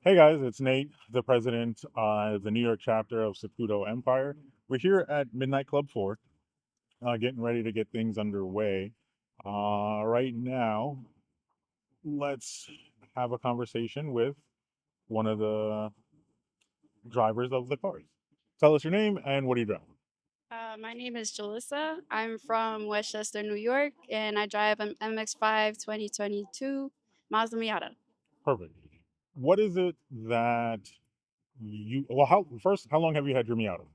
Hey guys, it's Nate, the president of the New York chapter of Sokudo Empire. We're here at Midnight Club 4, getting ready to get things underway. Right now, let's have a conversation with one of the drivers of the cars. Tell us your name and what are you driving? My name is Jxlyssx. I'm from Westchester, New York, and I drive an MX-5 2022 Mazda Miata. Perfect. What is it that how long have you had your Miata?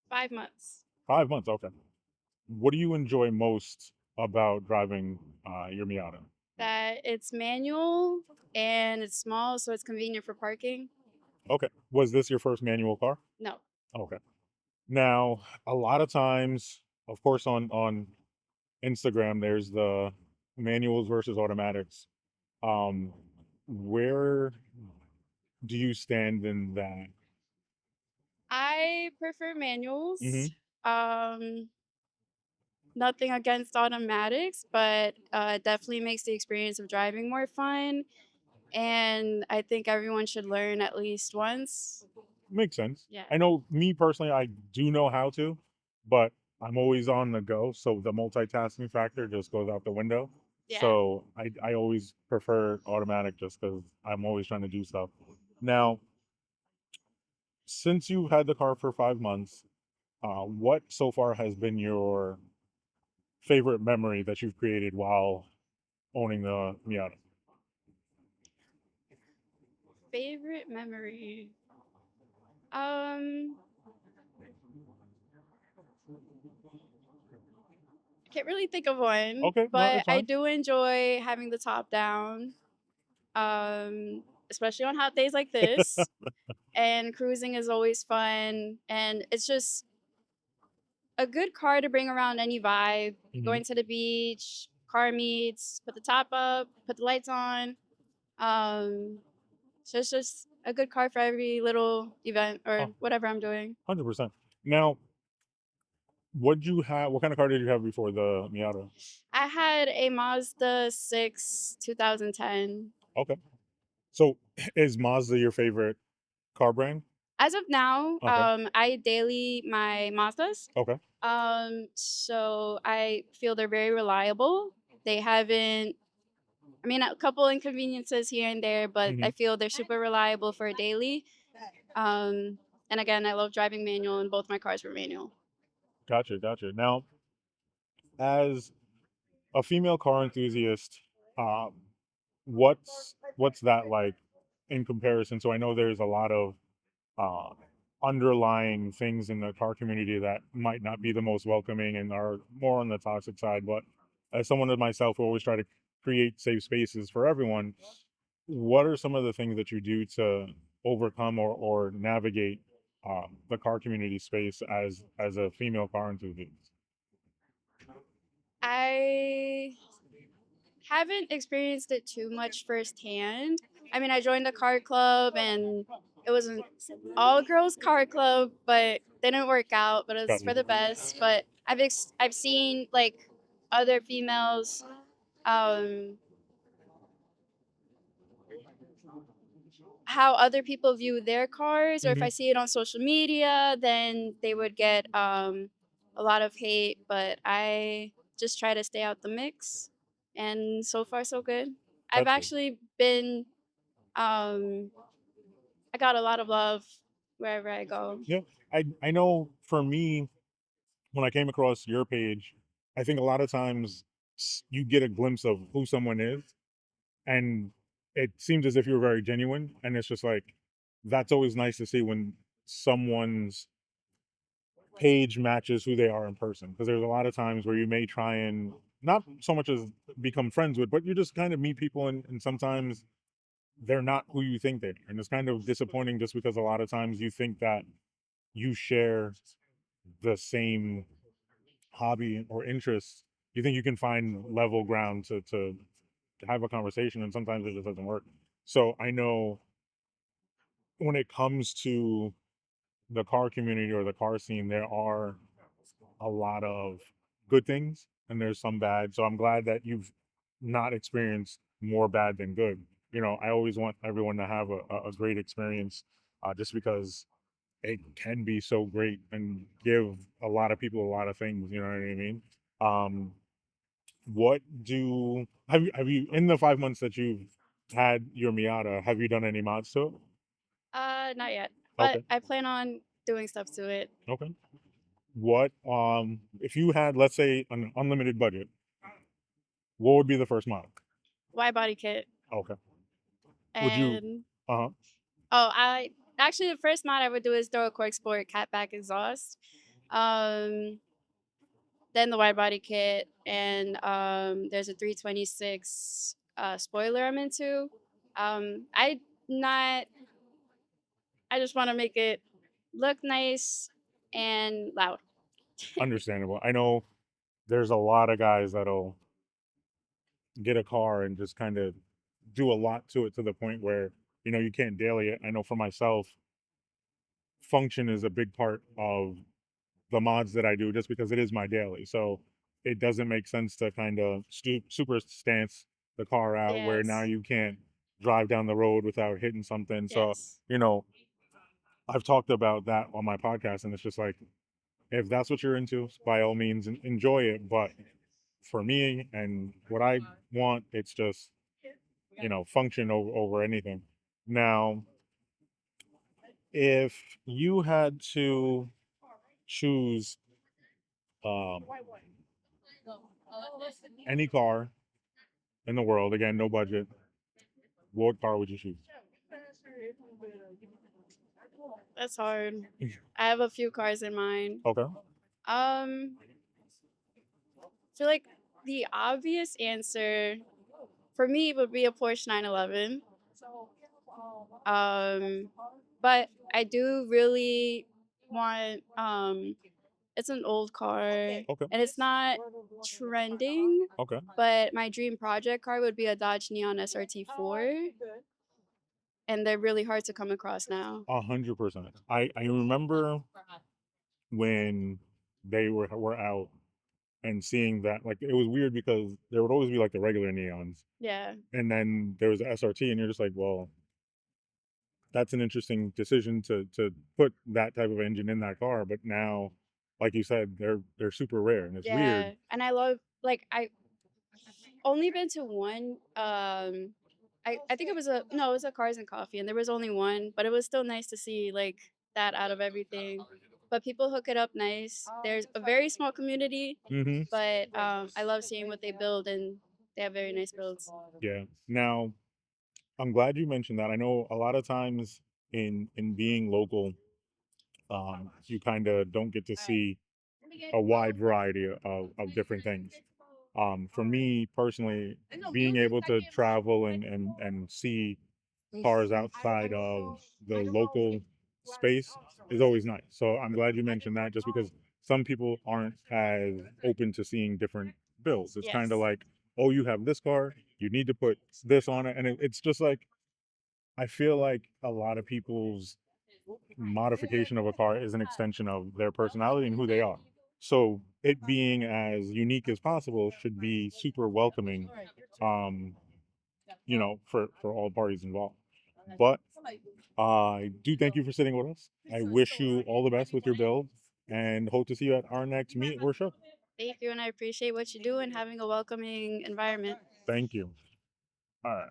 5 months. 5 months, okay. What do you enjoy most about driving your Miata? That it's manual and it's small, so it's convenient for parking. Okay. Was this your first manual car? No, Okay. Now, a lot of times, of course, on Instagram, there's the manuals versus automatics. Um, where do you stand in that? I prefer manuals. Hmm. Um, Nothing against automatics, but it definitely makes the experience of driving more fun. And I think everyone should learn at least once. Makes sense. Yeah, I know me personally, I do know how to, but I'm always on the go, so the multitasking factor just goes out the window. yeah. So I always prefer automatic just because I'm always trying to do stuff. Now, since you've had the car for 5 months, what so far has been your favorite memory that you've created while owning the Miata? Favorite memory. Um, I can't really think of one, Okay, no, but it's I fine. do enjoy having the top down, especially on hot days like this. And cruising is always fun, and it's just a good car to bring around any vibe. Hmm. Going to the beach, car meets, put the top up, put the lights on. Um, so it's just a good car for every little event or Oh, whatever I'm doing. 100%. Now, what kind of car did you have before the Miata? I had a Mazda 6 2010. Okay. So is Mazda your favorite car brand? As of now, Okay. I daily my Mazdas. Okay. So I feel they're very reliable. They haven't, I mean, a couple inconveniences here and there, but Hmm. I feel they're super reliable for a daily. Um, and again, I love driving manual, and both my cars were manual. Gotcha. Gotcha. Now, as a female car enthusiast, um, what's that like in comparison? So I know there's a lot of uh, underlying things in the car community that might not be the most welcoming and are more on the toxic side. But as someone of myself who always try to create safe spaces for everyone, what are some of the things that you do to overcome or navigate the car community space as a female car enthusiast? I haven't experienced it too much firsthand. I mean, I joined a car club and it was an all girls car club, but didn't work out, but it was Gotcha. for the best. But I've seen like other females um how other people view their cars, or if Hmm. I see it on social media, then they would get a lot of hate, but I just try to stay out the mix, and so far so good. I've That's good. actually been um I got a lot of love wherever I go. Yeah, I know for me when I came across your page, I think a lot of times you get a glimpse of who someone is, and it seems as if you're very genuine. And it's just like that's always nice to see when someone's page matches who they are in person. Because there's a lot of times where you may try and not so much as become friends with, but you just kind of meet people, and sometimes they're not who you think they are, and it's kind of disappointing just because a lot of times you think that you share the same hobby or interest, you think you can find level ground to have a conversation, and sometimes it just doesn't work. So I know when it comes to the car community or the car scene, there are a lot of good things and there's some bad. So I'm glad that you've not experienced more bad than good. I always want everyone to have a great experience, just because it can be so great and give a lot of people a lot of things. You know what I mean? Um, what do have you in the 5 months that you've had your Miata? Have you done any mods to it? Not yet, but Okay, I plan on doing stuff to it. okay. What if you had, let's say, an unlimited budget, what would be the first mod? Wide body kit. Okay. Would you? And Uh huh. oh, I actually the first mod I would do is throw a cork sport catback exhaust. Um, then the wide body kit, and there's a 326 spoiler I'm into. I not. I just want to make it look nice and loud. Understandable. I know there's a lot of guys that'll get a car and just kind of do a lot to it to the point where you can't daily it. I know for myself, function is a big part of the mods that I do, just because it is my daily. So it doesn't make sense to kind of super stance the car out where now Yes. you can't drive down the road without hitting something. So Yes. you know, I've talked about that on my podcast, and it's just like, if that's what you're into, by all means, enjoy it. But for me and what I want, it's just function over anything. Now, if you had to choose um, any car in the world, again, no budget, what car would you choose? That's hard. I have a few cars in mind. Okay, I feel like the obvious answer for me would be a Porsche 911. Um, but I do really want it's an old car and okay, it's not trending, okay. but my dream project car would be a Dodge Neon SRT4, and they're really hard to come across now. 100%. I remember when they were out and seeing that, like, it was weird because there would always be like the regular neons, Yeah. and then there was the SRT, and you're just like, well, that's an interesting decision to put that type of engine in that car. But now, like you said, they're super rare, and it's weird. Yeah. And I love like I only been to one I think it was a no, it was a Cars and Coffee and there was only one, but it was still nice to see like that out of everything. But people hook it up nice. There's a very small community, Hmm. but I love seeing what they build and they have very nice builds. Yeah. Now, I'm glad you mentioned that. I know a lot of times in being local, you kind of don't get to see a wide variety of different things. For me personally, being able to travel and see cars outside of the local space is always nice. So I'm glad you mentioned that, just because some people aren't as open to seeing different builds. It's kind of Yes. like, oh, you have this car, you need to put this on it. And it's just like, I feel like a lot of people's modification of a car is an extension of their personality and who they are. So it being as unique as possible should be super welcoming, um, for all parties involved. But I do thank you for sitting with us. I wish you all the best with your build and hope to see you at our next meet or show. Thank you, and I appreciate what you do and having a welcoming environment. Thank you. All right.